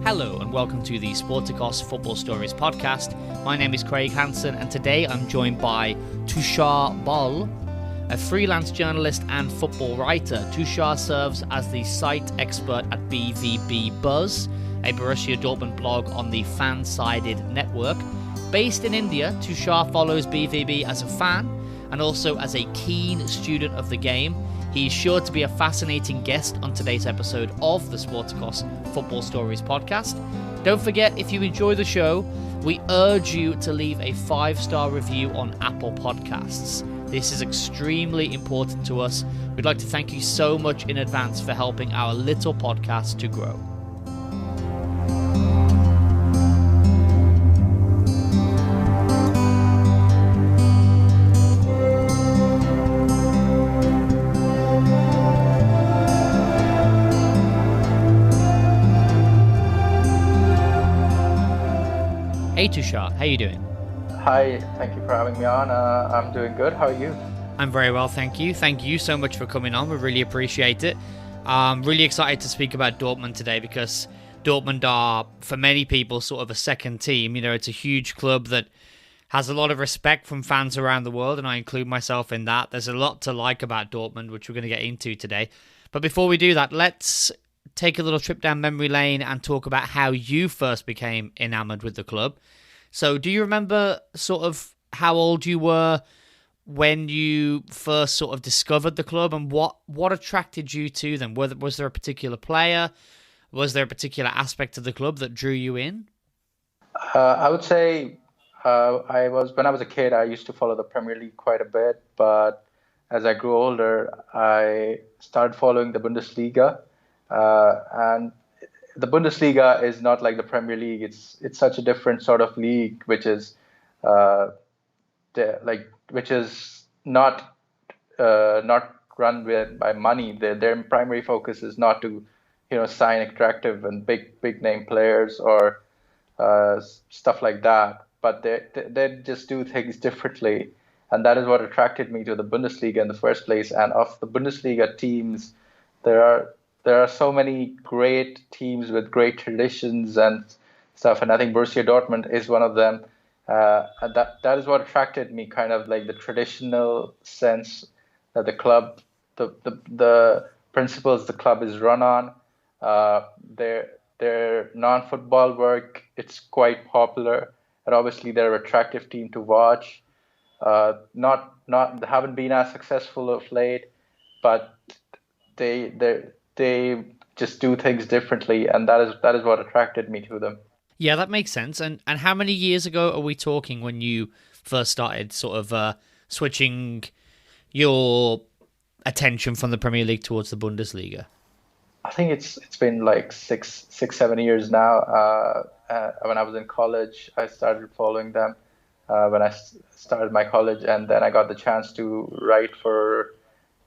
Hello and welcome to the Sporticos Football Stories podcast. My name is Resnik-Hanson and today I'm joined by Tushar Bahl, a freelance journalist and football writer. Tushar serves as the site expert at BVB Buzz, a Borussia Dortmund blog on the fan-sided network. Based in India, Tushar follows BVB as a fan and also as a keen student of the game. He's sure to be a fascinating guest on today's episode of the Sporticos Football Stories podcast. Don't forget, if you enjoy the show, we urge you to leave a 5-star review on Apple Podcasts. This is extremely important to us. We'd like to thank you so much in advance for helping our little podcast to grow. Hey Tushar, how you doing? Hi, thank you for having me on. I'm doing good. How are you? I'm very well, thank you. Thank you so much for coming on. We really appreciate it. I'm really excited to speak about Dortmund today because Dortmund are, for many people, sort of a second team. You know, it's a huge club that has a lot of respect from fans around the world, and I include myself in that. There's a lot to like about Dortmund, which we're going to get into today. But before we do that, let's take a little trip down memory lane and talk about how you first became enamored with the club. So do you remember sort of how old you were when you first sort of discovered the club, and what attracted you to them? Was there a particular player? Was there a particular aspect of the club that drew you in? I would say when I was a kid, I used to follow the Premier League quite a bit, but as I grew older, I started following the Bundesliga, and the Bundesliga is not like the Premier League. It's such a different sort of league, which is not run by money. Their primary focus is not to, sign attractive and big name players or stuff like that. But they just do things differently, and that is what attracted me to the Bundesliga in the first place. And of the Bundesliga teams, there are so many great teams with great traditions and stuff, and I think Borussia Dortmund is one of them. And that is what attracted me, kind of like the traditional sense that the club, the principles the club is run on, their non-football work, it's quite popular, and obviously they're an attractive team to watch. They haven't been as successful of late, but they just do things differently, and that is what attracted me to them. Yeah, that makes sense. And how many years ago are we talking when you first started sort of switching your attention from the Premier League towards the Bundesliga? I think it's been like 7 years now. When I was in college, I started following them when I started my college, and then I got the chance to write for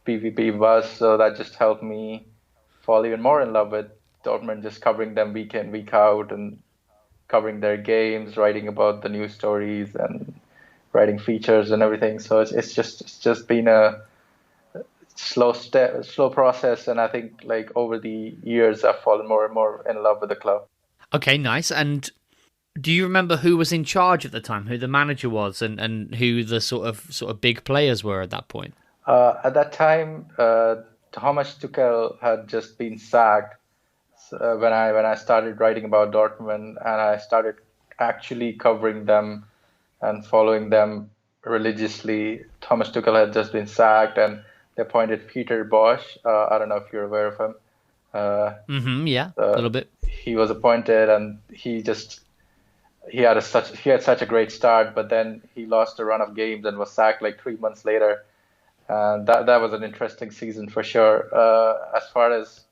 BVB Buzz, so that just helped me fall even more in love with Dortmund, just covering them week in, week out, and covering their games, writing about the news stories, and writing features and everything. So it's just been a slow process, and I think like over the years I've fallen more and more in love with the club. Okay, nice. And do you remember who was in charge at the time, who the manager was, and who the sort of big players were at that point? At that time, Thomas Tuchel had just been sacked. When I started writing about Dortmund, and I started actually covering them and following them religiously, Thomas Tuchel had just been sacked, and they appointed Peter Bosz. I don't know if you're aware of him. Yeah, a little bit. He was appointed, and he had such a great start, but then he lost a run of games and was sacked like 3 months later. And that was an interesting season for sure. As far as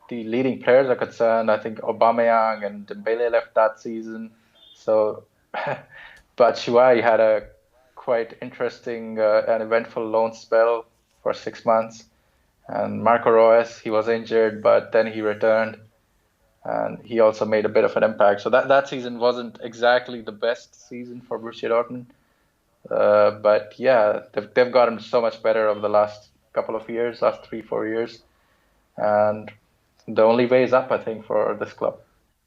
the leading players are concerned, I think Aubameyang and Dembele left that season. So, but Batshuayi had a quite interesting and eventful loan spell for 6 months. And Marco Reus, he was injured, but then he returned, and he also made a bit of an impact. So that season wasn't exactly the best season for Borussia Dortmund. But yeah, they've gotten so much better over the last couple of years, last 3-4 years, and the only way is up, I think, for this club.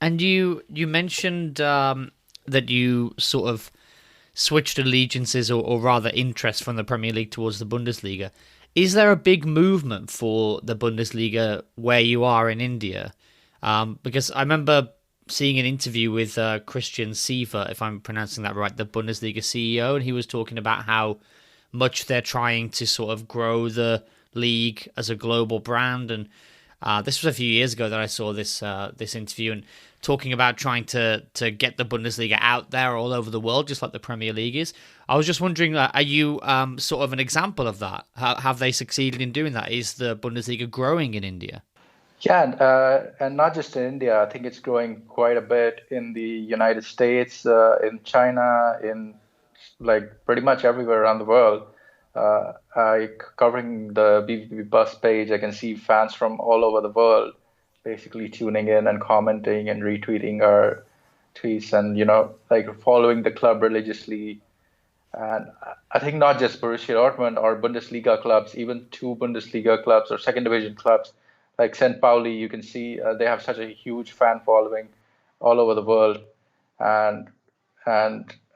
And you mentioned that you sort of switched allegiances, or rather interest, from the Premier League towards the Bundesliga. Is there a big movement for the Bundesliga where you are in India? Because I remember seeing an interview with Christian Siever, if I'm pronouncing that right, the Bundesliga CEO, and he was talking about how much they're trying to sort of grow the league as a global brand. And this was a few years ago that I saw this interview, and talking about trying to get the Bundesliga out there all over the world, just like the Premier League is. I was just wondering, are you sort of an example of that? Have they succeeded in doing that? Is the Bundesliga growing in India? Yeah, and not just in India. I think it's growing quite a bit in the United States, in China, in like pretty much everywhere around the world. Covering the BVB Buzz page, I can see fans from all over the world basically tuning in and commenting and retweeting our tweets, and like following the club religiously. And I think not just Borussia Dortmund or Bundesliga clubs, even two Bundesliga clubs or second division clubs like St. Pauli, you can see they have such a huge fan following all over the world. And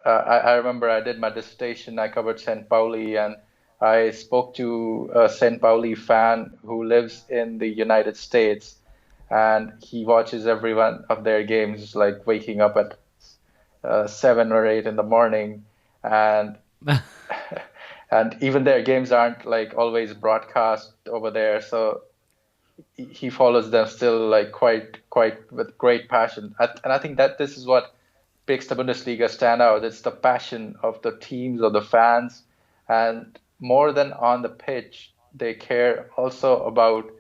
I remember I did my dissertation, I covered St. Pauli, and I spoke to a St. Pauli fan who lives in the United States, and he watches every one of their games, like waking up at 7 or 8 in the morning, and and even their games aren't like always broadcast over there, so he follows them still like quite with great passion. And I think that this is what makes the Bundesliga stand out. It's the passion of the teams, of the fans, and more than on the pitch, they care also about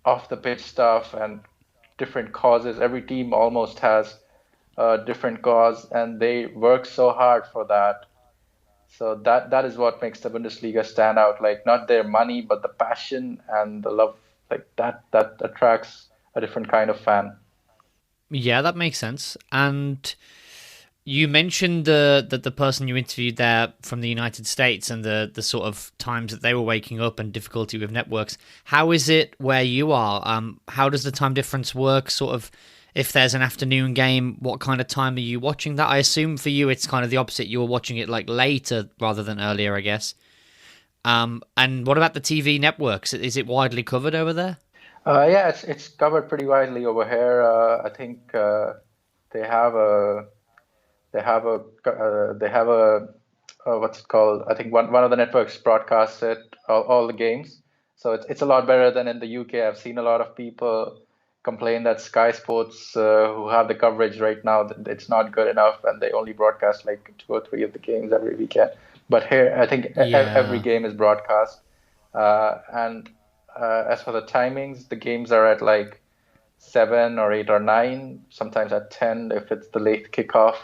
off the pitch stuff and different causes. Every team almost has a different cause, and they work so hard for that. So that is what makes the Bundesliga stand out. Like not their money, but the passion and the love. Like that attracts a different kind of fan. Yeah, that makes sense. And you mentioned that the person you interviewed there from the United States, and the sort of times that they were waking up and difficulty with networks. How is it where you are? How does the time difference work? Sort of, if there's an afternoon game, what kind of time are you watching that? I assume for you it's kind of the opposite. You're watching it like later rather than earlier, I guess. And what about the TV networks? Is it widely covered over there? Yeah, it's covered pretty widely over here. I think they have a what's it called? I think one of the networks broadcasts it all the games. So it's a lot better than in the UK. I've seen a lot of people complain that Sky Sports, who have the coverage right now, that it's not good enough, and they only broadcast like 2 or 3 of the games every weekend. But here, I think every Yeah. game is broadcast. And as for the timings, the games are at like 7 or 8 or 9, sometimes at 10 if it's the late kickoff.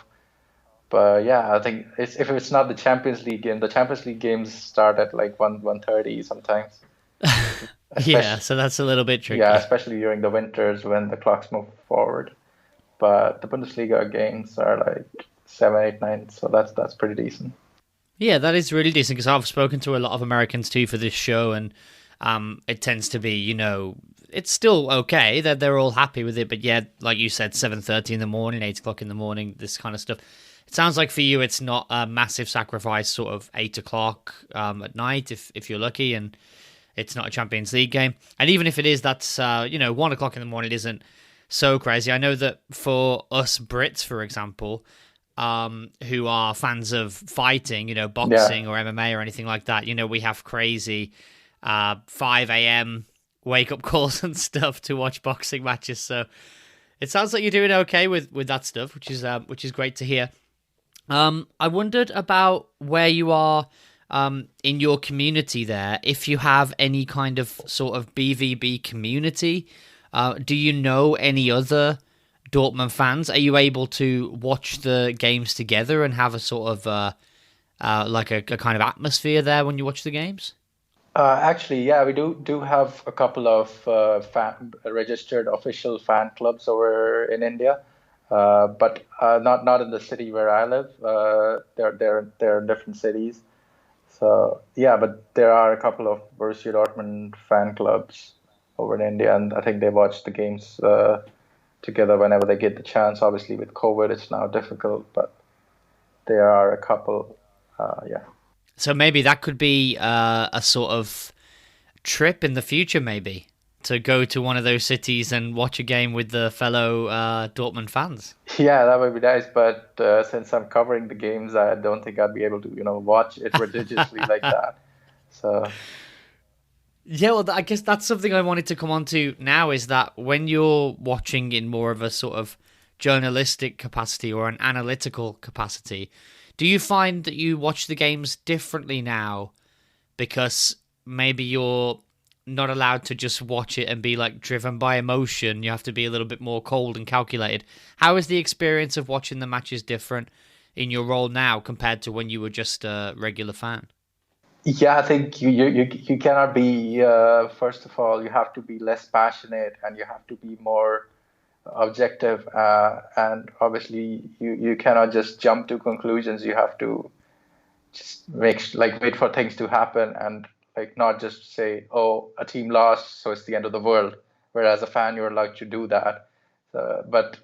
But yeah, I think if it's not the Champions League game, the Champions League games start at like 1:30 sometimes. Yeah, Especially so that's a little bit yeah, tricky. especially during the winters when the clocks move forward. But the Bundesliga games are like 7, 8, 9, so that's pretty decent. Yeah, that is really decent, because I've spoken to a lot of Americans too for this show, and it tends to be, it's still okay. They're all happy with it, but yeah, like you said, 7:30 in the morning, 8 o'clock in the morning, this kind of stuff. It sounds like for you, it's not a massive sacrifice, sort of 8 o'clock at night, if you're lucky, and it's not a Champions League game. And even if it is, that's 1 o'clock in the morning isn't so crazy. I know that for us Brits, for example, who are fans of fighting, Yeah. boxing or MMA or anything like that, we have crazy 5 a.m. wake up calls and stuff to watch boxing matches. So it sounds like you're doing okay with that stuff, which is great to hear. I wondered about where you are in your community there. If you have any kind of sort of BVB community, do you know any other Dortmund fans? Are you able to watch the games together and have a sort of like a kind of atmosphere there when you watch the games? Actually, yeah, we do have a couple of registered official fan clubs over in India, but not in the city where I live. They're in different cities. So yeah, but there are a couple of Borussia Dortmund fan clubs over in India, and I think they watch the games together whenever they get the chance. Obviously, with COVID, it's now difficult, but there are a couple. Yeah. So maybe that could be a sort of trip in the future, maybe to go to one of those cities and watch a game with the fellow Dortmund fans. Yeah, that would be nice, but since I'm covering the games, I don't think I'd be able to, watch it religiously like that. So, Yeah, well, I guess that's something I wanted to come on to now is that when you're watching in more of a sort of journalistic capacity or an analytical capacity, do you find that you watch the games differently now because maybe you're not allowed to just watch it and be like driven by emotion? You have to be a little bit more cold and calculated. How is the experience of watching the matches different in your role now compared to when you were just a regular fan? yeah, I think you cannot be, first of all, you have to be less passionate and you have to be more objective. And obviously, you cannot just jump to conclusions. You have to just wait for things to happen and like not just say, oh, a team lost, so it's the end of the world. Whereas a fan, you're allowed to do that. But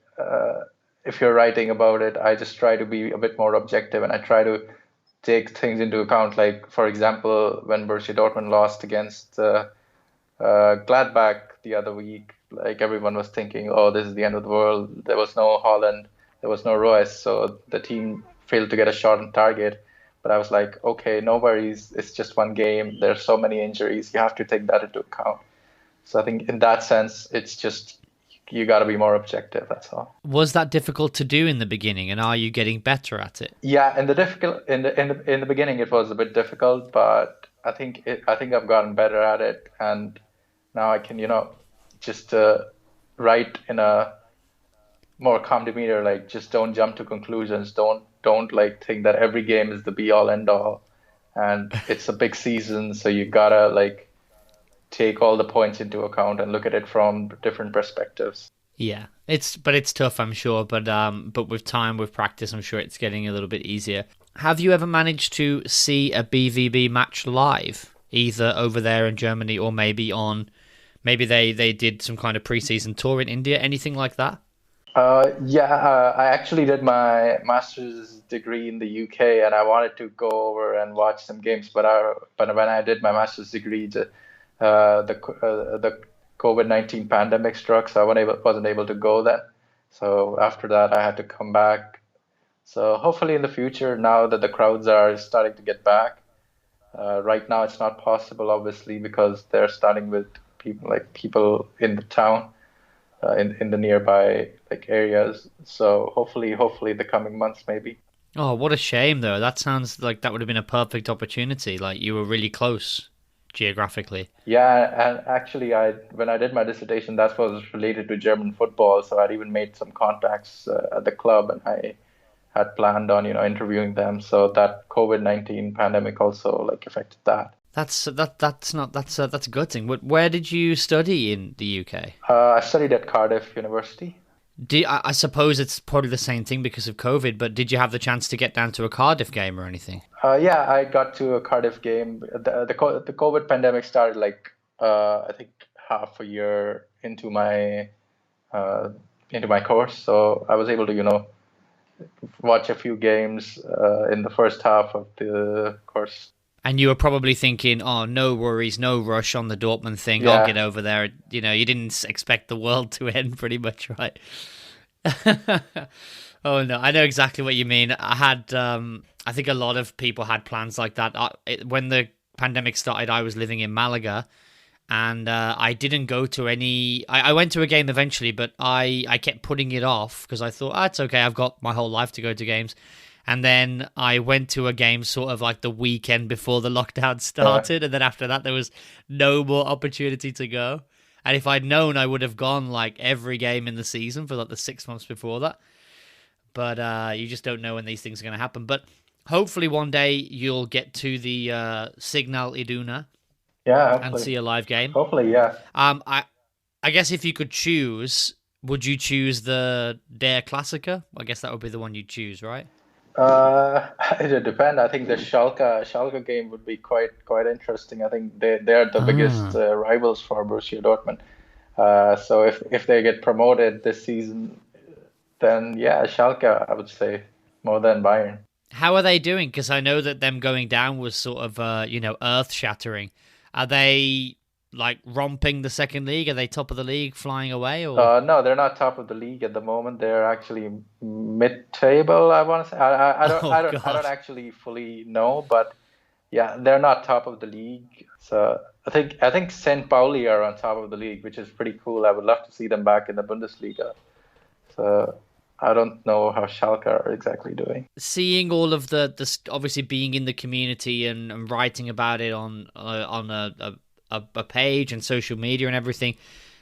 if you're writing about it, I just try to be a bit more objective and I try to take things into account. Like, for example, when Borussia Dortmund lost against Gladbach the other week, like everyone was thinking, oh, this is the end of the world. There was no Holland, there was no Royce, so the team failed to get a shot on target. But I was like, okay, no worries. It's just one game. There's so many injuries. You have to take that into account. So I think in that sense, it's just you got to be more objective. That's all. Was that difficult to do in the beginning, and are you getting better at it? Yeah, in the beginning, it was a bit difficult, but I think I've gotten better at it, and now I can just write in a more calm demeanor. Like, just don't jump to conclusions. Don't like think that every game is the be all end all, and it's a big season, so you gotta like take all the points into account and look at it from different perspectives. Yeah, it's tough, I'm sure, but with time, with practice, I'm sure it's getting a little bit easier. Have you ever managed to see a BVB match live, either over there in Germany or maybe they did some kind of preseason tour in India, anything like that? I actually did my master's degree in the UK, and I wanted to go over and watch some games. But when I did my master's degree, the COVID-19 pandemic struck, so I wasn't able to go then. So after that, I had to come back. So hopefully in the future, now that the crowds are starting to get back, right now it's not possible, obviously, because they're starting with people in the town. In the nearby areas. So hopefully the coming months maybe. Oh, what a shame though. That sounds like that would have been a perfect opportunity. Like you were really close geographically. Yeah, and actually when I did my dissertation, that was related to German football. So I'd even made some contacts at the club, and I had planned on interviewing them. So that COVID-19 pandemic also affected that. That's a good thing. Where did you study in the UK? I studied at Cardiff University. I suppose it's probably the same thing because of COVID, but did you have the chance to get down to a Cardiff game or anything? Yeah, I got to a Cardiff game. The COVID pandemic started I think half a year into my course, so I was able to watch a few games in the first half of the course. And you were probably thinking, oh, no worries, no rush on the Dortmund thing. Yeah. I'll get over there. You didn't expect the world to end pretty much, right? Oh, no, I know exactly what you mean. I think a lot of people had plans like that. When the pandemic started, I was living in Malaga, and I didn't go to any... I went to a game eventually, but I kept putting it off because I thought, it's okay, I've got my whole life to go to games. And then I went to a game sort of like the weekend before the lockdown started. And then after that, there was no more opportunity to go. And if I'd known, I would have gone every game in the season for the 6 months before that. But you just don't know when these things are going to happen. But hopefully one day you'll get to the Signal Iduna and see a live game. Hopefully, yeah. I guess if you could choose, would you choose the Der Klassiker? I guess that would be the one you'd choose, right? It would depend. I think the Schalke game would be quite interesting. I think they're the biggest rivals for Borussia Dortmund. So if they get promoted this season, then yeah, Schalke, I would say, more than Bayern. How are they doing? Because I know that them going down was sort of, earth shattering. Are they like romping the second league? Are they top of the league, flying away, or? No, they're not top of the league at the moment. They're actually mid-table, I want to say. Oh I don't God. actually fully know, but yeah, they're not top of the league. So I think St. Pauli are on top of the league, which is pretty cool. I would love to see them back in the Bundesliga. So I don't know how Schalke are exactly doing. Seeing all of obviously being in the community and writing about it on a page and social media and everything.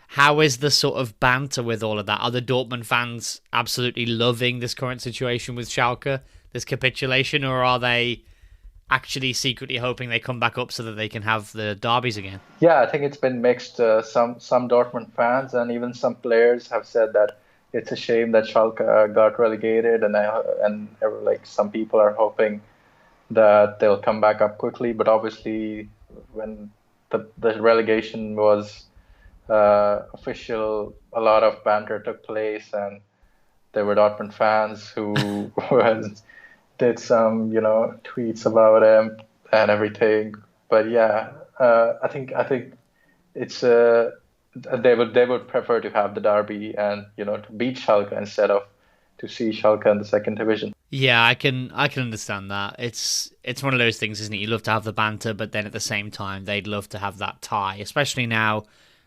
How is the sort of banter with all of that? Are the Dortmund fans absolutely loving this current situation with Schalke, this capitulation, or are they actually secretly hoping they come back up so that they can have the derbies again? Yeah, I think it's been mixed. Some Dortmund fans and even some players have said that it's a shame that Schalke got relegated, and like some people are hoping that they'll come back up quickly. But obviously, when the relegation was official, a lot of banter took place, and there were Dortmund fans who did some, tweets about him and everything. But yeah, I think it's they would prefer to have the derby and to beat Schalke instead of to see Schalke in the second division. Yeah, I can understand that. It's one of those things, isn't it? You love to have the banter, but then at the same time, they'd love to have that tie, especially now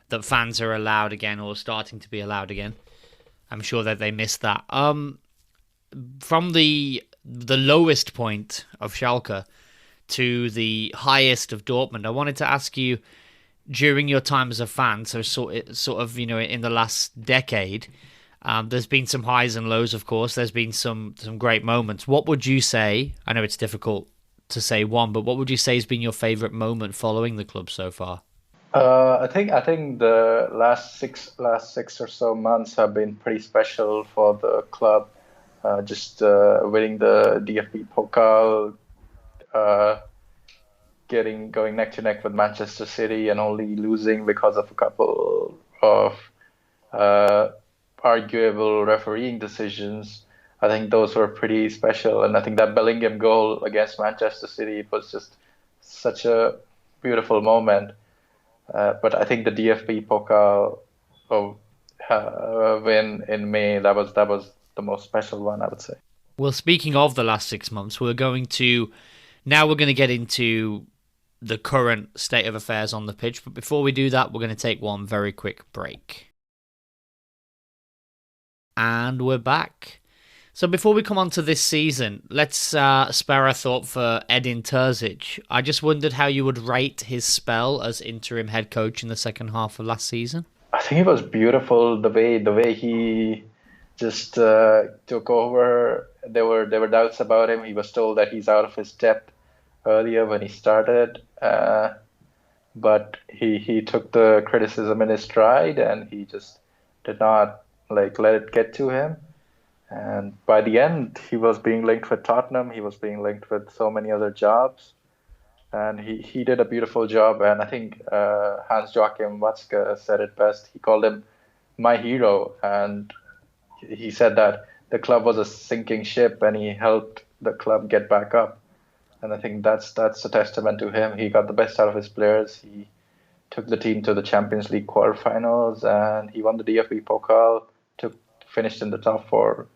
that fans are allowed again or starting to be allowed again. I'm sure that they missed that. From the lowest point of Schalke to the highest of Dortmund, I wanted to ask you during your time as a fan, so sort of in the last decade. There's been some highs and lows, of course. There's been some great moments. What would you say? I know it's difficult to say one, but what would you say has been your favourite moment following the club so far? I think the last six or so months have been pretty special for the club. Just winning the DFB Pokal, uh, going neck to neck with Manchester City, and only losing because of a couple of uh, arguable refereeing decisions. I think those were pretty special, and I think that Bellingham goal against Manchester City was just such a beautiful moment. But I think the DFB Pokal oh, win in May, that was the most special one, I would say. Well, speaking of the last 6 months, we're going to get into the current state of affairs on the pitch. But before we do that, we're going to take one very quick break. And we're back. So before we come on to this season, let's spare a thought for Edin Terzic. I just wondered how you would rate his spell as interim head coach in the second half of last season. I think it was beautiful the way he just took over. There were doubts about him. He was told that he's out of his depth earlier when he started, but he took the criticism in his stride, and he just did not like let it get to him. And by the end, he was being linked with Tottenham. He was being linked with so many other jobs, and he did a beautiful job. And I think Hans-Joachim Watzke said it best. He called him my hero, and he said that the club was a sinking ship, and he helped the club get back up. And I think that's a testament to him. He got the best out of his players. He took the team to the Champions League quarterfinals, and he won the DFB Pokal. Finished in the top four.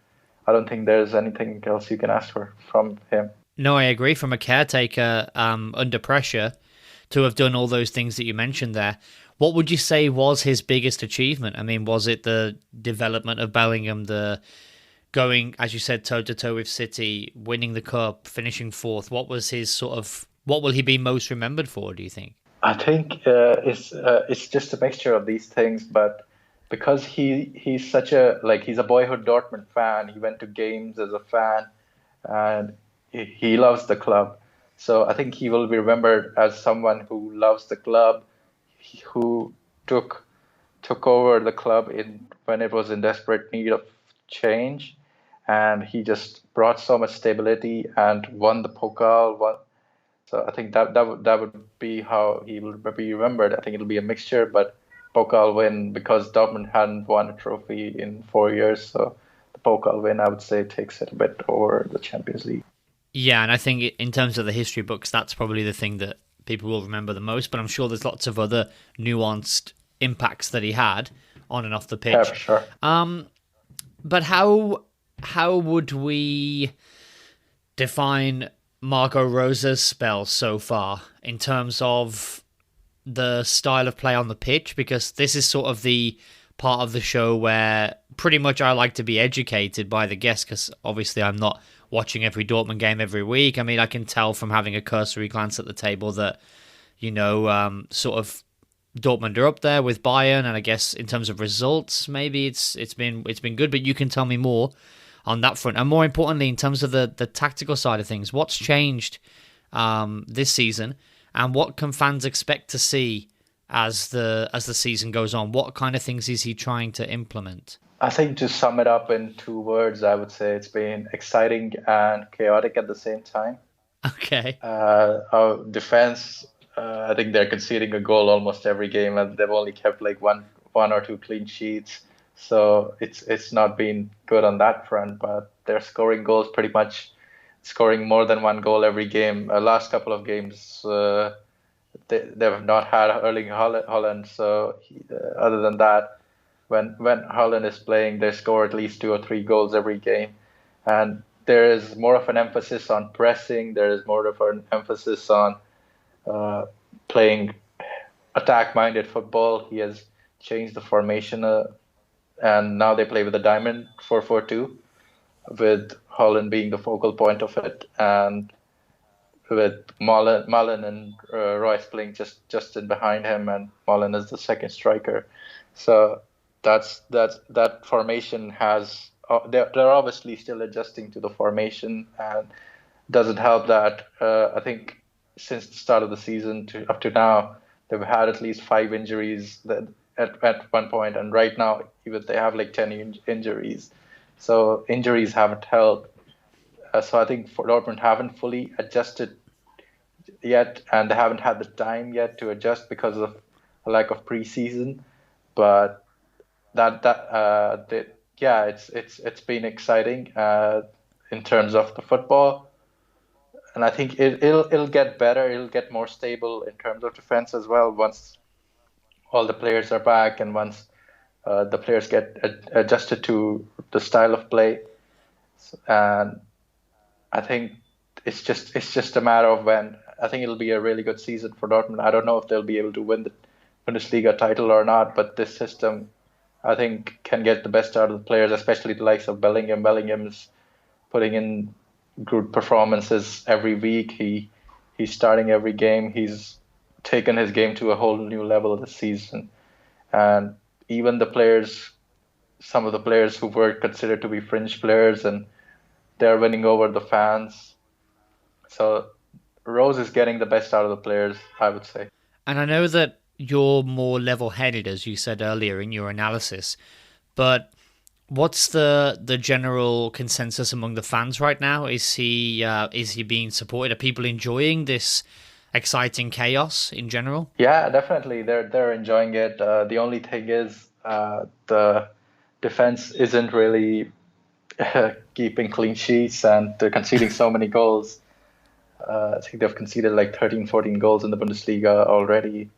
I don't think there's anything else you can ask for from him. No, I agree. From a caretaker under pressure to have done all those things that you mentioned there, what would you say was his biggest achievement? I mean, was it the development of Bellingham, the going, as you said, toe-to-toe with City, winning the cup, finishing fourth? What was his what will he be most remembered for, do you think? I think it's just a mixture of these things, but because he's such he's a boyhood Dortmund fan. He went to games as a fan, and he loves the club. So I think he will be remembered as someone who loves the club, who took over the club in when it was in desperate need of change, and he just brought so much stability and won the Pokal. So I think that would be how he will be remembered. I think it'll be a mixture, but Pokal win because Dortmund hadn't won a trophy in 4 years. So the Pokal win, I would say, takes it a bit over the Champions League. Yeah, and I think in terms of the history books, that's probably the thing that people will remember the most. But I'm sure there's lots of other nuanced impacts that he had on and off the pitch. Yeah, for sure. But how would we define Marco Rosa's spell so far in terms of the style of play on the pitch? Because this is sort of the part of the show where pretty much I like to be educated by the guests, because obviously I'm not watching every Dortmund game every week. I mean, I can tell from having a cursory glance at the table that, sort of Dortmund are up there with Bayern, and I guess in terms of results, maybe it's been good, but you can tell me more on that front. And more importantly, in terms of the tactical side of things, what's changed this season, and what can fans expect to see as the season goes on? What kind of things is he trying to implement? I think to sum it up in 2 words, I would say it's been exciting and chaotic at the same time. Okay. Our defense, I think they're conceding a goal almost every game, and they've only kept like one or two clean sheets. So it's not been good on that front, but they're scoring goals pretty much, scoring more than 1 goal every game. Last couple of games, they've not had Erling Haaland. So other than that, when Haaland is playing, they score at least 2 or 3 goals every game. And there is more of an emphasis on pressing. There is more of an emphasis on playing attack-minded football. He has changed the formation, and now they play with a diamond 4-4-2, with Haaland being the focal point of it, and with Mullen and Royce playing just in behind him, and Mullen is the second striker. So that formation has. They're obviously still adjusting to the formation, and doesn't help that I think since the start of the season up to now, they've had at least 5 injuries at one point, and right now even they have like 10 injuries. So injuries haven't helped. So I think for Dortmund haven't fully adjusted yet, and they haven't had the time yet to adjust because of a lack of preseason. But it's been exciting in terms of the football, and I think it'll get better. It'll get more stable in terms of defense as well once all the players are back, and once the players get adjusted to the style of play. And I think it's just a matter of when. I think it'll be a really good season for Dortmund. I don't know if they'll be able to win the Bundesliga title or not, but this system, I think, can get the best out of the players, especially the likes of Bellingham. Bellingham's putting in good performances every week. He's starting every game. He's taken his game to a whole new level this season. And even the players, some of the players who were considered to be fringe players, and they're winning over the fans. So Rose is getting the best out of the players, I would say. And I know that you're more level-headed, as you said earlier in your analysis, but what's the general consensus among the fans right now? Is he being supported? Are people enjoying this exciting chaos in general? Yeah, definitely. They're enjoying it. The only thing is the defense isn't really keeping clean sheets, and they're conceding so many goals. I think they've conceded like 13, 14 goals in the Bundesliga already.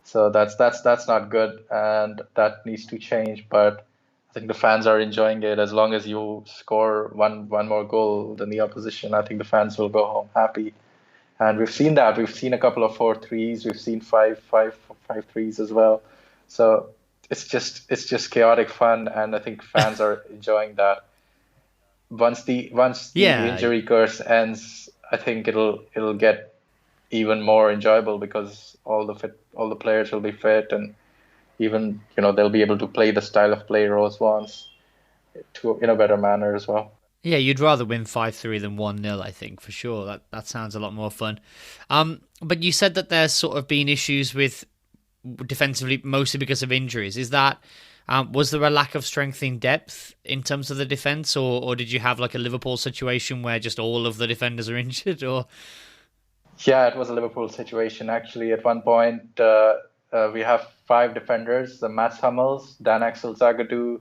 So that's not good, and that needs to change. But I think the fans are enjoying it. As long as you score one more goal than the opposition, I think the fans will go home happy. And we've seen that. We've seen a couple of 4-3s. We've seen 5-3s as well. So it's just chaotic fun, and I think fans are enjoying that. Once the injury curse ends, I think it'll get even more enjoyable, because all the players will be fit, and even they'll be able to play the style of play Rose wants in a better manner as well. Yeah, you'd rather win 5-3 than 1-0, I think, for sure. That sounds a lot more fun. But you said that there's sort of been issues with defensively, mostly because of injuries. Is that was there a lack of strength in depth in terms of the defence, or did you have like a Liverpool situation where just all of the defenders are injured? Or yeah, it was a Liverpool situation actually. At one point, we have 5 defenders: the Mats Hummels, Dan Axel Zagadou.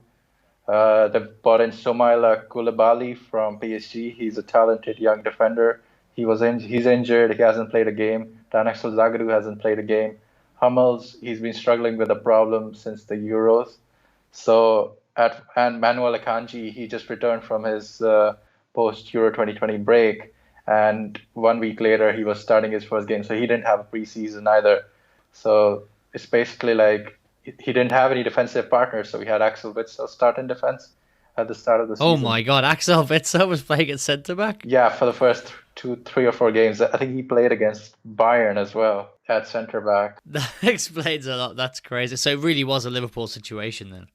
They've brought in Somaila Koulibaly from PSG. He's a talented young defender. He's injured. He hasn't played a game. Dan Axel Zagadou hasn't played a game. Hummels, he's been struggling with a problem since the Euros. And Manuel Akanji, he just returned from his post Euro 2020 break, and 1 week later he was starting his first game. So he didn't have a preseason either. So it's basically like he didn't have any defensive partners, so we had Axel Witsel start in defense at the start of the season. Oh my God, Axel Witsel was playing at centre back? Yeah, for the first 3 or 4 games. I think he played against Bayern as well at centre back. That explains a lot. That's crazy. So it really was a Liverpool situation then.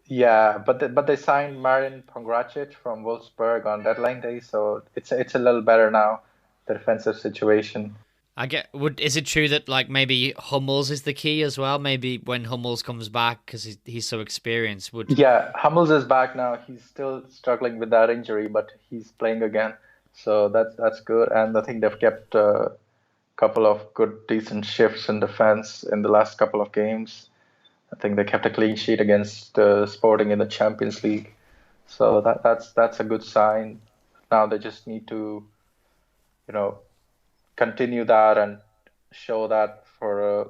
Yeah, but they signed Marin Pongracic from Wolfsburg on deadline day, so it's a little better now, the defensive situation. Is it true that like maybe Hummels is the key as well? Maybe when Hummels comes back, because he's so experienced, Yeah, Hummels is back now. He's still struggling with that injury, but he's playing again, so that's good. And I think they've kept a couple of decent shifts in defense in the last couple of games. I think they kept a clean sheet against Sporting in the Champions League, so that's a good sign. Now they just need to, continue that and show that for a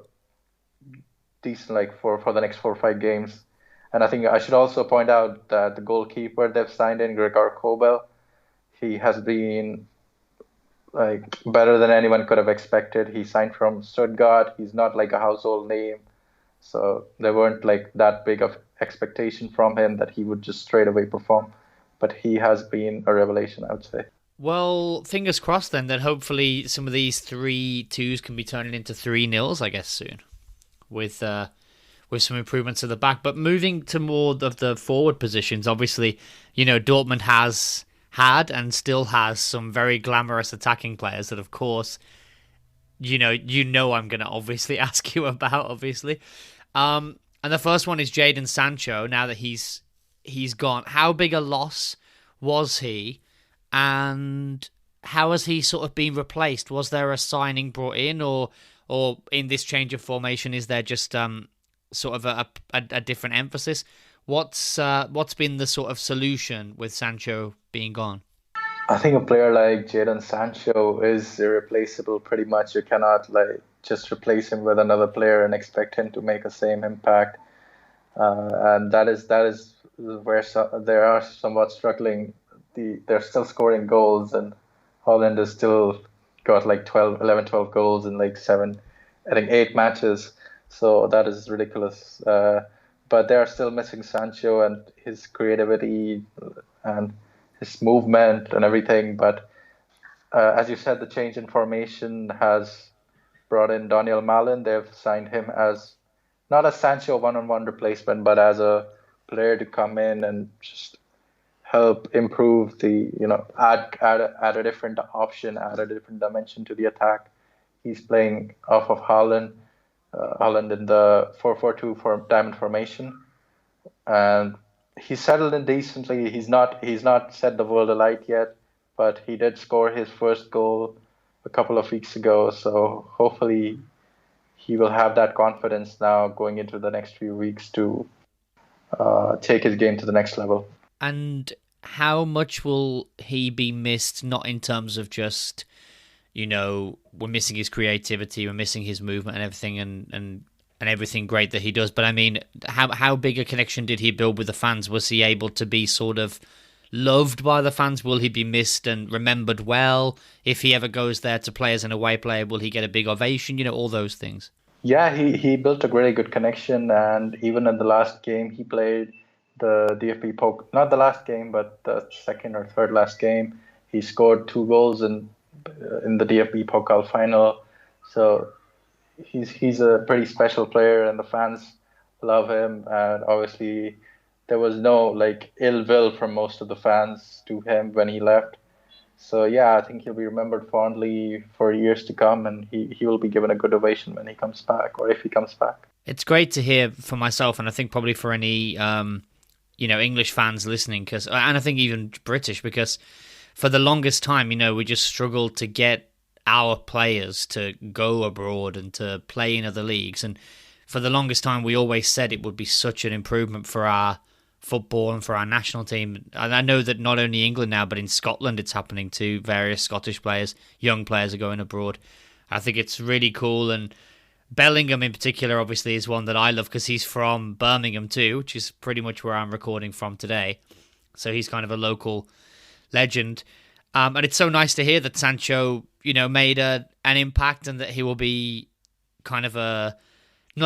decent, like for the next 4 or 5 games. And I think I should also point out that the goalkeeper they've signed in, Gregor Kobel, he has been like better than anyone could have expected. He signed from Stuttgart. He's not like a household name, so there weren't like that big of expectation from him that he would just straight away perform. But he has been a revelation, I would say. Well, fingers crossed then that hopefully some of these 3-2s can be turning into 3-0s, I guess, soon, with some improvements at the back. But moving to more of the forward positions, obviously, Dortmund has had and still has some very glamorous attacking players that, of course, I'm going to obviously ask you about, obviously. And the first one is Jadon Sancho. Now that he's gone, how big a loss was he? And how has he sort of been replaced? Was there a signing brought in, or in this change of formation, is there just sort of a different emphasis? What's been the sort of solution with Sancho being gone? I think a player like Jadon Sancho is irreplaceable pretty much. You cannot like just replace him with another player and expect him to make the same impact. And that is where they are somewhat struggling. They're still scoring goals, and Holland has still got like 12 goals in like 8 matches. So that is ridiculous. But they are still missing Sancho and his creativity and his movement and everything. But as you said, the change in formation has brought in Daniel Malin. They've signed him as not a Sancho one-on-one replacement, but as a player to come in and just help improve add a different option, add a different dimension to the attack. He's playing off of Haaland in the 4-4-2 diamond formation, and he's settled in decently. He's not set the world alight yet, but he did score his first goal a couple of weeks ago. So hopefully he will have that confidence now going into the next few weeks to take his game to the next level. And how much will he be missed, not in terms of just, we're missing his creativity, we're missing his movement and everything and everything great that he does, but I mean, how big a connection did he build with the fans? Was he able to be sort of loved by the fans? Will he be missed and remembered well? If he ever goes there to play as an away player, will he get a big ovation? All those things. Yeah, he built a really good connection, and even in the last game he played, the DFB Pokal, not the last game, but the second or third last game, he scored 2 goals in the DFB Pokal final. So he's a pretty special player, and the fans love him. And obviously, there was no like ill will from most of the fans to him when he left. So yeah, I think he'll be remembered fondly for years to come, and he will be given a good ovation when he comes back, or if he comes back. It's great to hear for myself, and I think probably for any English fans listening, and I think even British, because for the longest time, we just struggled to get our players to go abroad and to play in other leagues. And for the longest time, we always said it would be such an improvement for our football and for our national team. And I know that not only England now, but in Scotland it's happening too. Various Scottish players, young players are going abroad. I think it's really cool. And Bellingham in particular, obviously, is one that I love because he's from Birmingham too, which is pretty much where I'm recording from today. So he's kind of a local legend. And it's so nice to hear that Sancho, made an impact and that he will be kind of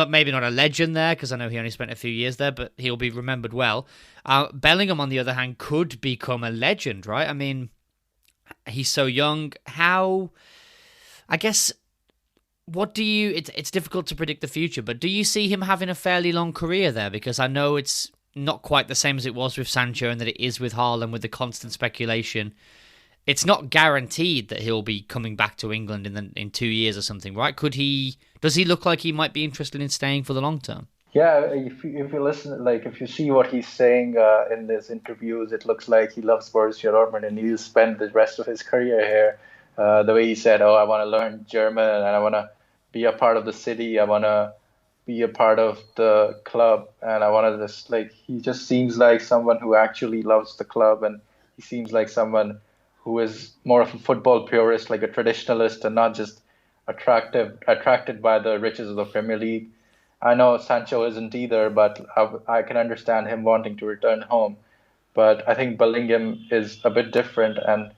maybe not a legend there, because I know he only spent a few years there, but he'll be remembered well. Bellingham, on the other hand, could become a legend, right? I mean, he's so young. It's difficult to predict the future, but do you see him having a fairly long career there? Because I know it's not quite the same as it was with Sancho and that it is with Haaland, with the constant speculation. It's not guaranteed that he'll be coming back to England in 2 years or something, right? Does he look like he might be interested in staying for the long term? Yeah, if you listen, like if you see what he's saying in his interviews, it looks like he loves Borussia Dortmund and he'll spend the rest of his career here. The way he said, I want to learn German and I want to be a part of the city. I want to be a part of the club, and I want to he just seems like someone who actually loves the club, and he seems like someone who is more of a football purist, like a traditionalist, and not just attracted by the riches of the Premier League. I know Sancho isn't either, but I can understand him wanting to return home. But I think Bellingham is a bit different, and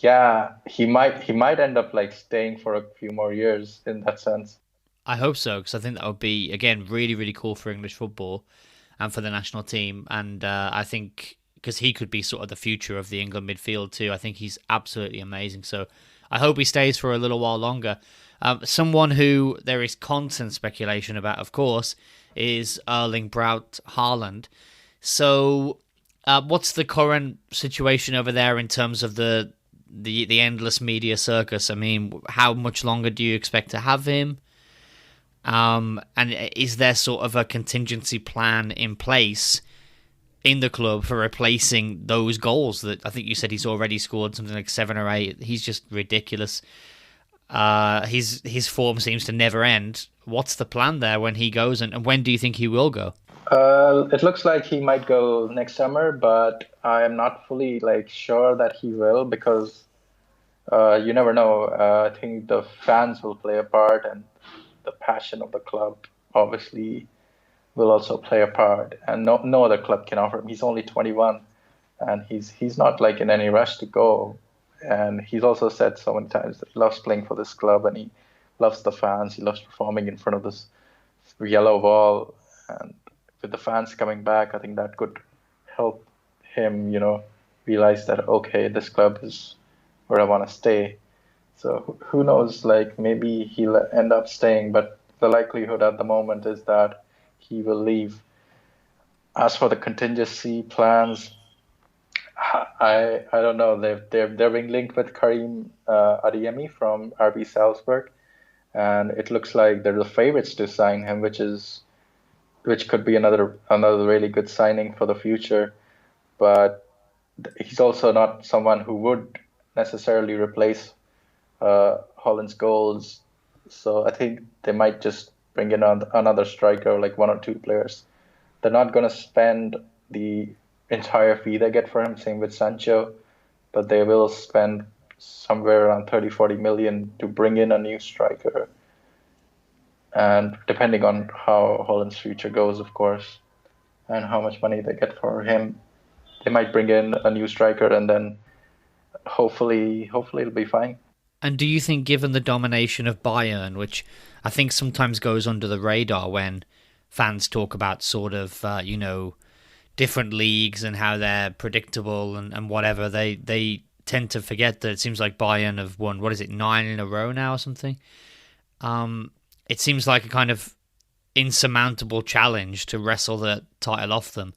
yeah, he might end up staying for a few more years in that sense. I hope so, because I think that would be, again, really, really cool for English football and for the national team. And I think because he could be sort of the future of the England midfield too. I think he's absolutely amazing. So I hope he stays for a little while longer. Someone who there is constant speculation about, of course, is Erling Braut Haaland. So what's the current situation over there in terms of the endless media circus? I mean, how much longer do you expect to have him? And is there sort of a contingency plan in place in the club for replacing those goals that I think you said he's already scored something like 7 or 8? He's just ridiculous. His form seems to never end. What's the plan there when he goes, and when do you think he will go? It looks like he might go next summer, but I am not fully sure that he will, because you never know. I think the fans will play a part, and the passion of the club obviously will also play a part, and no other club can offer him. He's only 21, and he's not in any rush to go. And he's also said so many times that he loves playing for this club, and he loves the fans. He loves performing in front of this yellow wall, and with the fans coming back, I think that could help him, realize that okay, this club is where I want to stay. So who knows? Maybe he'll end up staying, but the likelihood at the moment is that he will leave. As for the contingency plans, I don't know. They're being linked with Karim Adeyemi from RB Salzburg, and it looks like they're the favorites to sign him, which could be another really good signing for the future. But he's also not someone who would necessarily replace Haaland's goals. So I think they might just bring in another striker, like 1 or 2 players. They're not going to spend the entire fee they get for him, same with Sancho, but they will spend somewhere around 30-40 million to bring in a new striker. And depending on how Haaland's future goes, of course, and how much money they get for him, they might bring in a new striker, and then hopefully it'll be fine. And do you think, given the domination of Bayern, which I think sometimes goes under the radar when fans talk about sort of, different leagues and how they're predictable and whatever, they tend to forget that it seems like Bayern have won, 9 in a row now or something? It seems like a kind of insurmountable challenge to wrestle the title off them.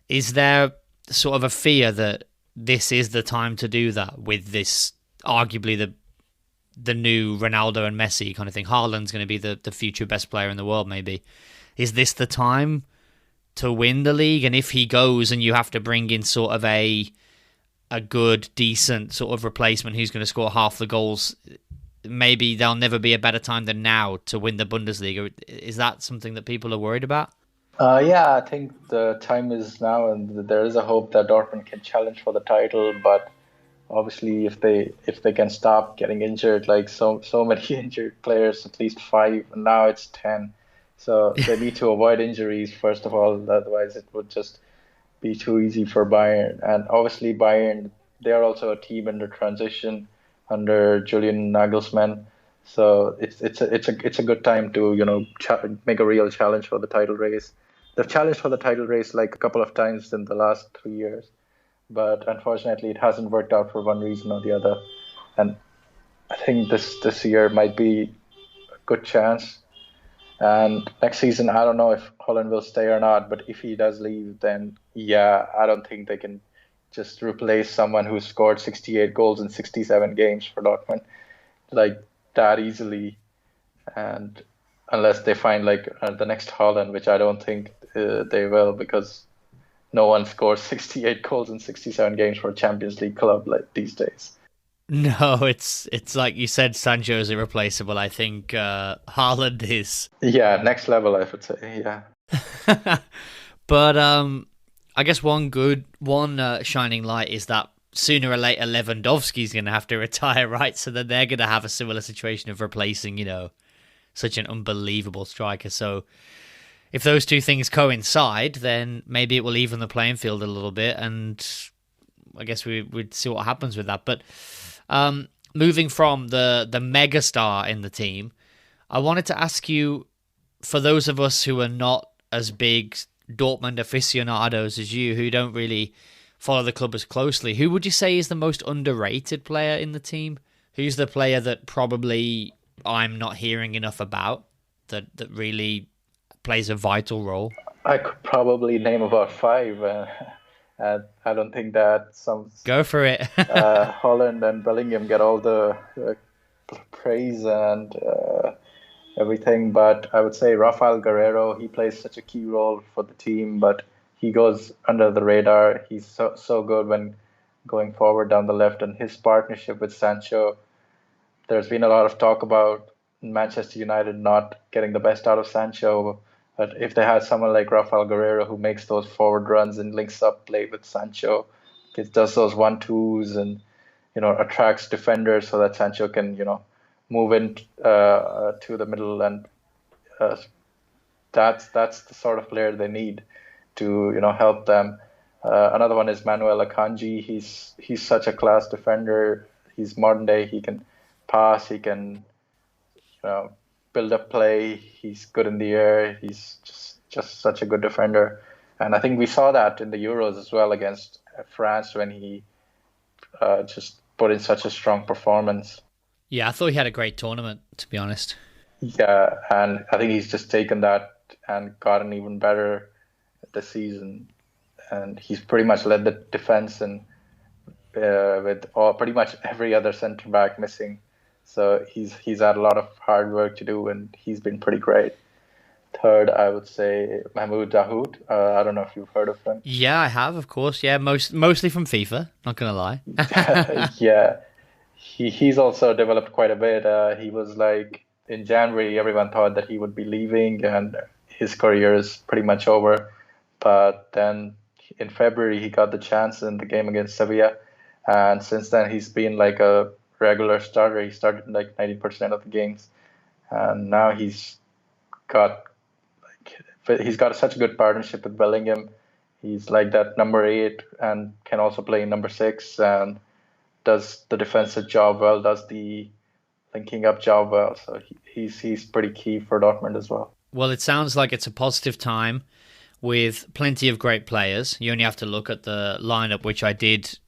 Is there sort of a fear that this is the time to do that with this, arguably the new Ronaldo and Messi kind of thing? Haaland's going to be the future best player in the world, maybe. Is this the time to win the league? And if he goes and you have to bring in sort of a good, decent sort of replacement who's going to score half the goals, maybe there'll never be a better time than now to win the Bundesliga. Is that something that people are worried about? Yeah, I think the time is now, and there is a hope that Dortmund can challenge for the title. But obviously, if they can stop getting injured, like so many injured players, at least 5, and now it's 10. So they need to avoid injuries first of all. Otherwise, it would just be too easy for Bayern. And obviously, Bayern, they are also a team under transition under Julian Nagelsmann. So it's a good time to make a real challenge for the title race. They've challenged for the title race like a couple of times in the last 3 years, but unfortunately, it hasn't worked out for one reason or the other. And I think this year might be a good chance. And next season, I don't know if Holland will stay or not, but if he does leave, then yeah, I don't think they can just replace someone who scored 68 goals in 67 games for Dortmund like that easily. And unless they find like the next Holland, which I don't think they will, because no one scores 68 goals in 67 games for a Champions League club like these days. No, it's like you said, Sancho is irreplaceable. I think Haaland is. Yeah, next level, I would say. Yeah. But I guess one shining light is that sooner or later Lewandowski's going to have to retire, right? So then they're going to have a similar situation of replacing, such an unbelievable striker. So if those two things coincide, then maybe it will even the playing field a little bit, and I guess we'd see what happens with that. But moving from the mega star in the team, I wanted to ask you, for those of us who are not as big Dortmund aficionados as you, who don't really follow the club as closely, who would you say is the most underrated player in the team? Who's the player that probably I'm not hearing enough about, that really plays a vital role? I could probably name about 5. And I don't think that some Go for it. Holland and Bellingham get all the praise and everything, but I would say Rafael Guerreiro, he plays such a key role for the team, but he goes under the radar. He's so good when going forward down the left, and his partnership with Sancho. There's been a lot of talk about Manchester United not getting the best out of Sancho, but if they had someone like Rafael Guerreiro who makes those forward runs and links up play with Sancho, does those 1-2s and attracts defenders so that Sancho can move in to the middle, and that's the sort of player they need to help them. Another one is Manuel Akanji. He's such a class defender. He's modern day. He can pass. He can build up play. He's good in the air. He's just such a good defender. And I think we saw that in the Euros as well against France when he just put in such a strong performance. Yeah, I thought he had a great tournament, to be honest. Yeah, and I think he's just taken that and gotten even better this season. And he's pretty much led the defense, and with pretty much every other centre back missing. So he's had a lot of hard work to do, and he's been pretty great. Third, I would say Mahmoud Dahoud. I don't know if you've heard of him. Yeah, I have, of course. Yeah, mostly from FIFA, not going to lie. Yeah, he's also developed quite a bit. He was like, in January, everyone thought that he would be leaving and his career is pretty much over. But then in February, he got the chance in the game against Sevilla. And since then, he's been like a regular starter. He started in like 90% of the games. And now he's got such a good partnership with Bellingham. He's like that number 8 and can also play number 6 and does the defensive job well, does the linking up job well. So he's pretty key for Dortmund as well. Well, it sounds like it's a positive time with plenty of great players. You only have to look at the lineup, which I did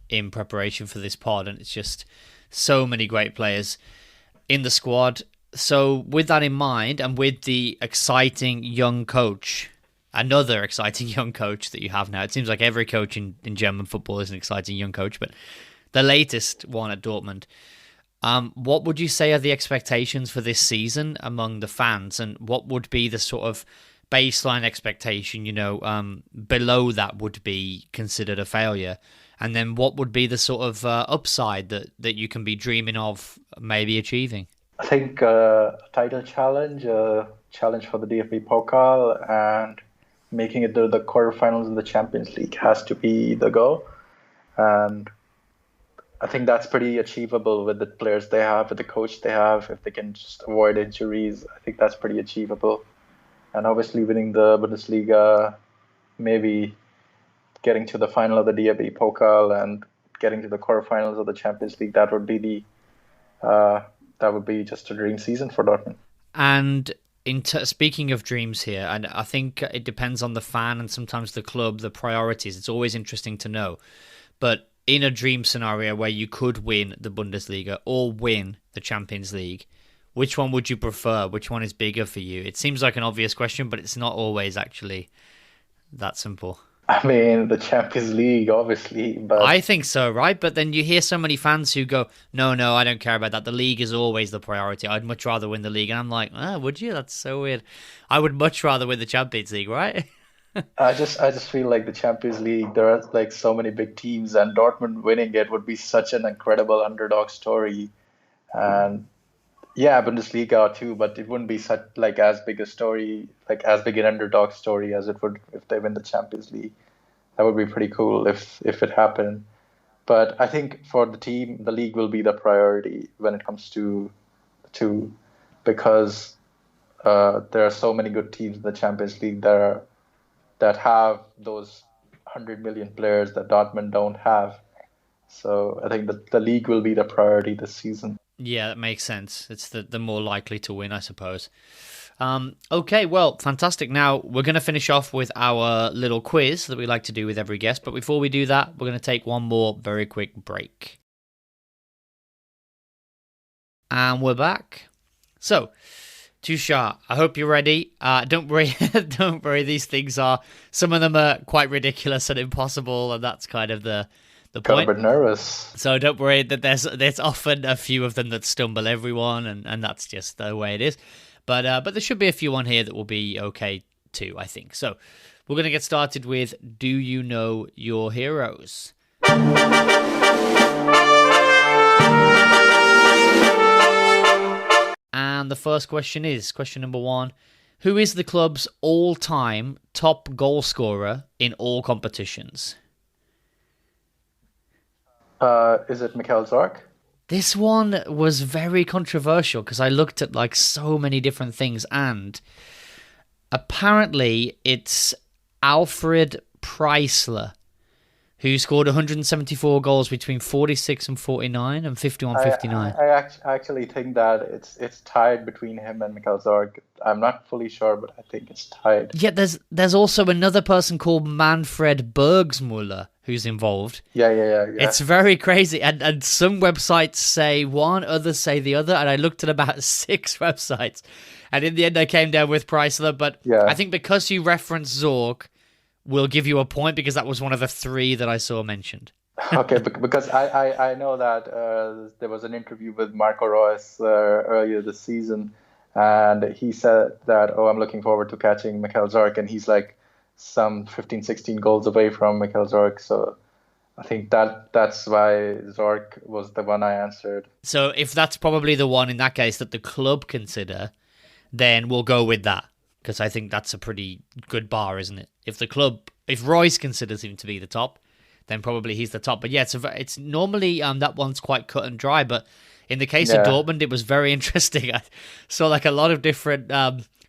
in preparation for this pod, and it's just so many great players in the squad. So with that in mind, and with the exciting young coach, another exciting young coach that you have now, it seems like every coach in German football is an exciting young coach, but the latest one at Dortmund, what would you say are the expectations for this season among the fans, and what would be the sort of baseline expectation, below that would be considered a failure? And then what would be the sort of upside that you can be dreaming of maybe achieving? I think a title challenge, a challenge for the DFB Pokal, and making it to the quarterfinals in the Champions League has to be the goal. And I think that's pretty achievable with the players they have, with the coach they have. If they can just avoid injuries, I think that's pretty achievable. And obviously winning the Bundesliga, maybe getting to the final of the DFB Pokal and getting to the quarterfinals of the Champions League, that would be just a dream season for Dortmund. And speaking of dreams here, and I think it depends on the fan and sometimes the club, the priorities. It's always interesting to know. But in a dream scenario where you could win the Bundesliga or win the Champions League, which one would you prefer? Which one is bigger for you? It seems like an obvious question, but it's not always actually that simple. I mean, the Champions League, obviously, but I think so, right? But then you hear so many fans who go, no, I don't care about that. The league is always the priority. I'd much rather win the league. And I'm like, would you? That's so weird. I would much rather win the Champions League, right? I just feel like the Champions League, there are like so many big teams, and Dortmund winning it would be such an incredible underdog story. And yeah, Bundesliga too, but it wouldn't be such like as big a story, like as big an underdog story as it would if they win the Champions League. That would be pretty cool if it happened. But I think for the team, the league will be the priority when it comes to because there are so many good teams in the Champions League that have those 100 million players that Dortmund don't have. So I think that the league will be the priority this season. Yeah, that makes sense. It's the more likely to win, I suppose. Okay, well, fantastic. Now, we're going to finish off with our little quiz that we like to do with every guest. But before we do that, we're going to take one more very quick break. And we're back. So, Tushar, I hope you're ready. Don't worry, don't worry. These things some of them are quite ridiculous and impossible, and that's kind of the point. Got a bit nervous. So don't worry that there's often a few of them that stumble everyone, and that's just the way it is. But there should be a few on here that will be okay too, I think. So we're going to get started with Do You Know Your Heroes? And the first question is, question number 1, who is the club's all-time top goal scorer in all competitions? Is it Mikhail Zorc? This one was very controversial because I looked at like so many different things, and apparently it's Alfred Preisler, who scored 174 goals between 46 and 49 and 51-59. I actually think that it's tied between him and Mikhail Zorc. I'm not fully sure, but I think it's tied. Yeah, there's also another person called Manfred Bergsmuller who's involved. Yeah. It's very crazy. And some websites say one, others say the other. And I looked at about 6 websites. And in the end, I came down with Preisler. But yeah. I think because you referenced Zorc, we'll give you a point because that was one of the 3 that I saw mentioned. Okay, because I know that there was an interview with Marco Reus earlier this season. And he said that, I'm looking forward to catching Mikhail Zorc. And he's like some 15, 16 goals away from Mikhail Zorc. So I think that's why Zorc was the one I answered. So if that's probably the one in that case that the club consider, then we'll go with that. Because I think that's a pretty good bar, isn't it? If Royce considers him to be the top, then probably he's the top. But yeah, it's normally that one's quite cut and dry. But in the case of Dortmund, it was very interesting. I saw like a lot of different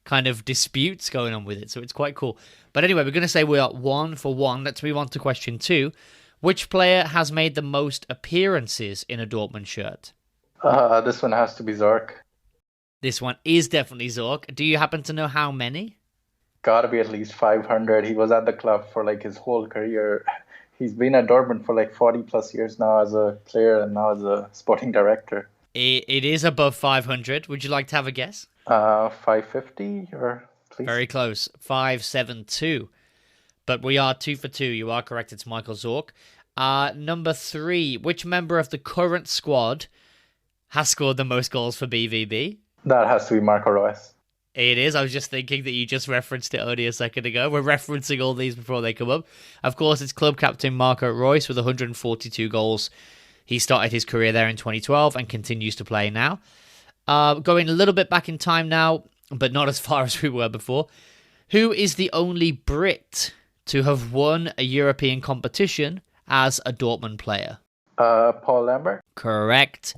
kind of disputes going on with it. So it's quite cool. But anyway, we're going to say we are 1 for 1. Let's move on to question 2. Which player has made the most appearances in a Dortmund shirt? This one has to be Zorc. This one is definitely Zorc. Do you happen to know how many? Gotta be at least 500. He was at the club for like his whole career. He's been at Dortmund for like 40 plus years now as a player and now as a sporting director. It is above 500. Would you like to have a guess? 550 or please? Very close. 572. But we are 2 for 2. You are correct. It's Michael Zorc. Number 3. Which member of the current squad has scored the most goals for BVB? That has to be Marco Reus. It is. I was just thinking that you just referenced it only a second ago. We're referencing all these before they come up. Of course, it's club captain Marco Reus with 142 goals. He started his career there in 2012 and continues to play now. Going a little bit back in time now, but not as far as we were before. Who is the only Brit to have won a European competition as a Dortmund player? Paul Lambert. Correct.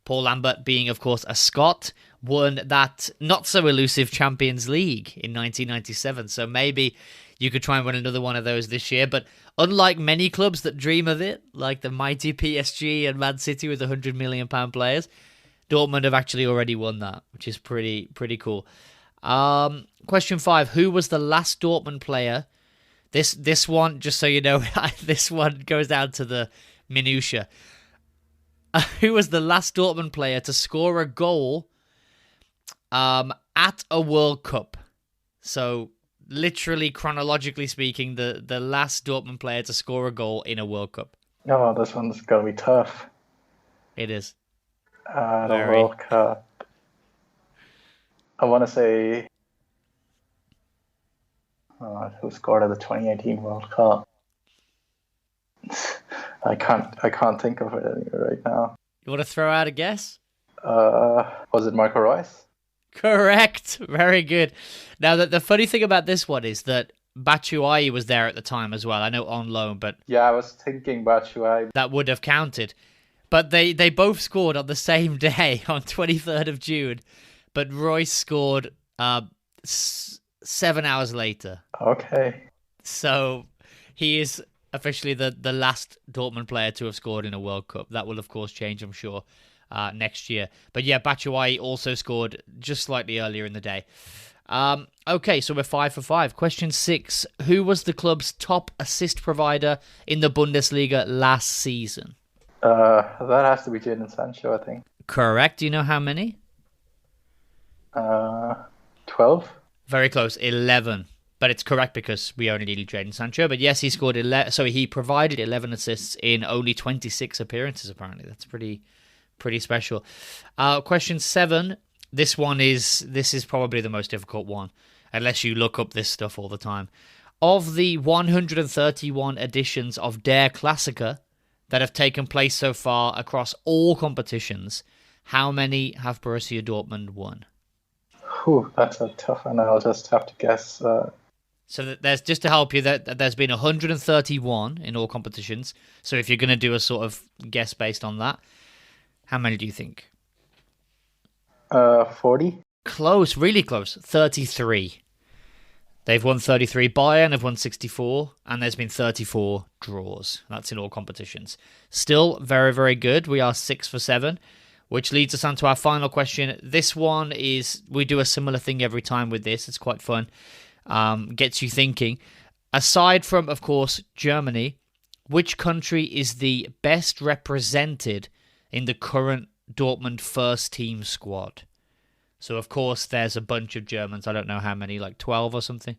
Paul Lambert, being, of course, a Scot, won that not-so-elusive Champions League in 1997. So maybe you could try and win another one of those this year. But unlike many clubs that dream of it, like the mighty PSG and Man City with £100 million players, Dortmund have actually already won that, which is pretty cool. Question 5. Who was the last Dortmund player? This one, just so you know, this one goes down to the minutiae. Who was the last Dortmund player to score a goal at a World Cup? So, literally, chronologically speaking, the last Dortmund player to score a goal in a World Cup. Oh, this one's going to be tough. It is. The World Cup. I want to say... who scored at the 2018 World Cup? I can't think of it anywhere right now. You want to throw out a guess? Was it Marco Reus? Correct. Very good. Now, the funny thing about this one is that Batshuayi was there at the time as well. I know on loan, but... Yeah, I was thinking Batshuayi. That would have counted. But they both scored on the same day, on 23rd of June. But Reus scored 7 hours later. Okay. So he is officially the last Dortmund player to have scored in a World Cup. That will, of course, change, I'm sure, next year. But yeah, Batshuayi also scored just slightly earlier in the day. Okay, so we're 5 for 5. Question 6. Who was the club's top assist provider in the Bundesliga last season? That has to be Jadon Sancho, I think. Correct. Do you know how many? 12? Very close. 11. But it's correct because we only needed Jadon Sancho. But yes, he scored 11. So he provided 11 assists in only 26 appearances, apparently. That's pretty special. Question 7. This is probably the most difficult one, unless you look up this stuff all the time. Of the 131 editions of Der Klassiker that have taken place so far across all competitions, how many have Borussia Dortmund won? That's a tough one. I'll just have to guess. So there's, just to help you, that there's been 131 in all competitions. So if you're going to do a sort of guess based on that, how many do you think? 40? Close, really close. 33. They've won 33. Bayern have won 64, and there's been 34 draws. That's in all competitions. Still very, very good. We are 6 for 7, which leads us on to our final question. This one is, we do a similar thing every time with this. It's quite fun. Gets you thinking. Aside from, of course, Germany, which country is the best represented in the current Dortmund first team squad? So, of course, there's a bunch of Germans. I don't know how many, like 12 or something.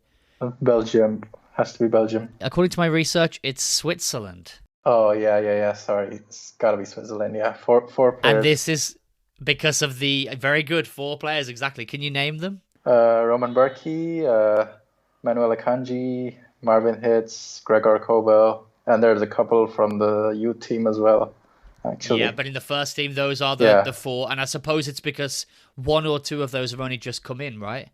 Belgium. Has to be Belgium. According to my research, it's Switzerland. Oh, yeah. Sorry. It's got to be Switzerland, yeah. Four players. And this is because of the very good 4 players, exactly. Can you name them? Roman Bürki, Manuel Akanji, Marvin Hitz, Gregor Kobel, and there's a couple from the youth team as well, actually. Yeah, but in the first team, those are the 4, and I suppose it's because 1 or 2 of those have only just come in, right?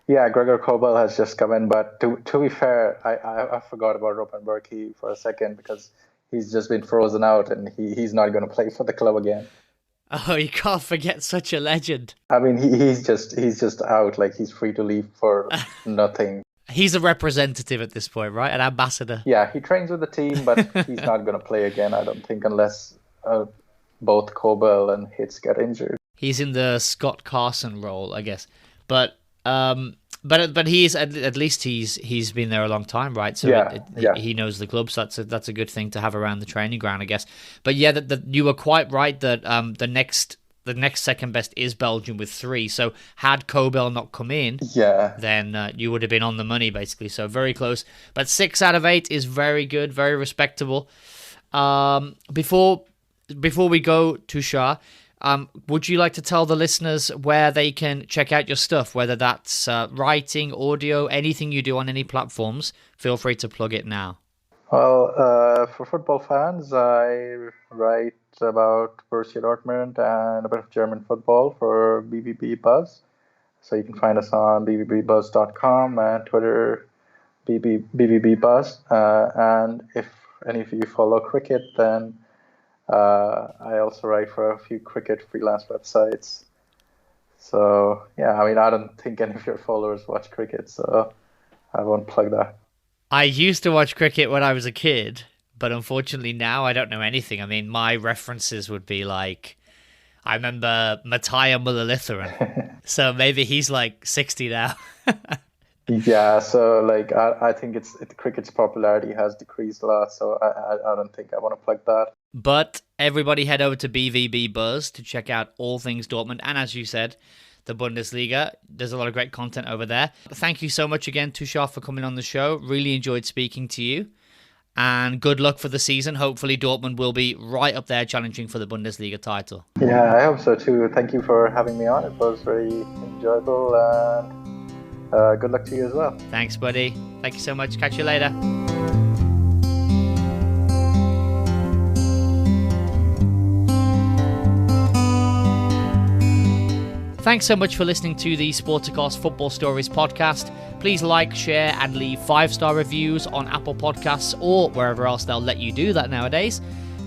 Yeah, Gregor Kobel has just come in, but to be fair, I forgot about Roman Bürki for a second because he's just been frozen out and he's not going to play for the club again. Oh, you can't forget such a legend. I mean, he's just out, like he's free to leave for nothing. He's a representative at this point, right? An ambassador. Yeah, he trains with the team, but he's not going to play again, I don't think, unless both Kobel and Hitz get injured. He's in the Scott Carson role, I guess. But he's at least he's been there a long time, right? So he knows the club, so that's a good thing to have around the training ground, I guess. But yeah, you were quite right that the next second best is Belgium with 3. So had Kobel not come in, then you would have been on the money basically. So very close. But 6 out of 8 is very good, very respectable. Before we go, Tushar, would you like to tell the listeners where they can check out your stuff, whether that's writing, audio, anything you do on any platforms? Feel free to plug it now. Well, for football fans, I write about Borussia Dortmund and a bit of German football for BVB Buzz. So you can find us on bvbbuzz.com and Twitter BVB Buzz. And if any of you follow cricket, then I also write for a few cricket freelance websites. So yeah, I mean, I don't think any of your followers watch cricket, so I won't plug that. I used to watch cricket when I was a kid, but unfortunately now I don't know anything. I mean, my references would be like, I remember Matthias Muller-Litheren. So maybe he's like 60 now. Yeah, so like I think cricket's popularity has decreased a lot, so I don't think I want to plug that. But everybody head over to BVB Buzz to check out all things Dortmund, and as you said, the Bundesliga. There's a lot of great content over there. Thank you so much again, Tushar, for coming on the show. Really enjoyed speaking to you. And good luck for the season. Hopefully Dortmund will be right up there challenging for the Bundesliga title. Yeah, I hope so too. Thank you for having me on. It was very enjoyable, and good luck to you as well. Thanks, buddy. Thank you so much. Catch you later. Thanks so much for listening to the Sporticos Football Stories podcast. Please like, share, and leave 5-star reviews on Apple Podcasts or wherever else they'll let you do that nowadays.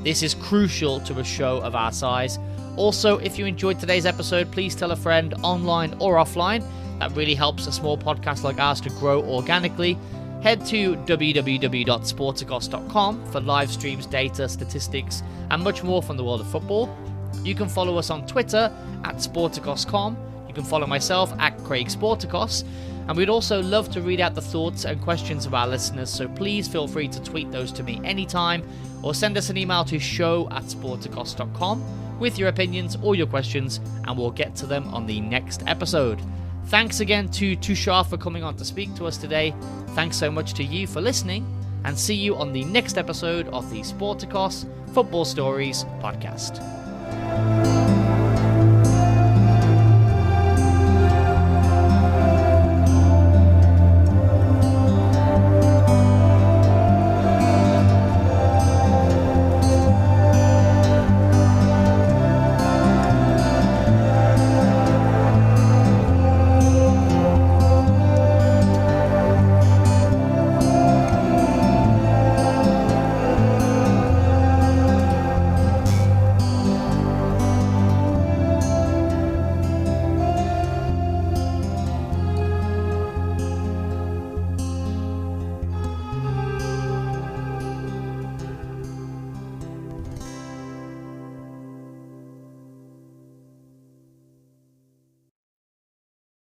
This is crucial to a show of our size. Also, if you enjoyed today's episode, please tell a friend online or offline. That really helps a small podcast like ours to grow organically. Head to www.sporticos.com for live streams, data, statistics, and much more from the world of football. You can follow us on Twitter at Sporticos.com. You can follow myself at Craig Sporticos. And we'd also love to read out the thoughts and questions of our listeners, so please feel free to tweet those to me anytime or send us an email to show@sporticos.com with your opinions or your questions, and we'll get to them on the next episode. Thanks again to Tushar for coming on to speak to us today. Thanks so much to you for listening, and see you on the next episode of the Sporticos Football Stories podcast.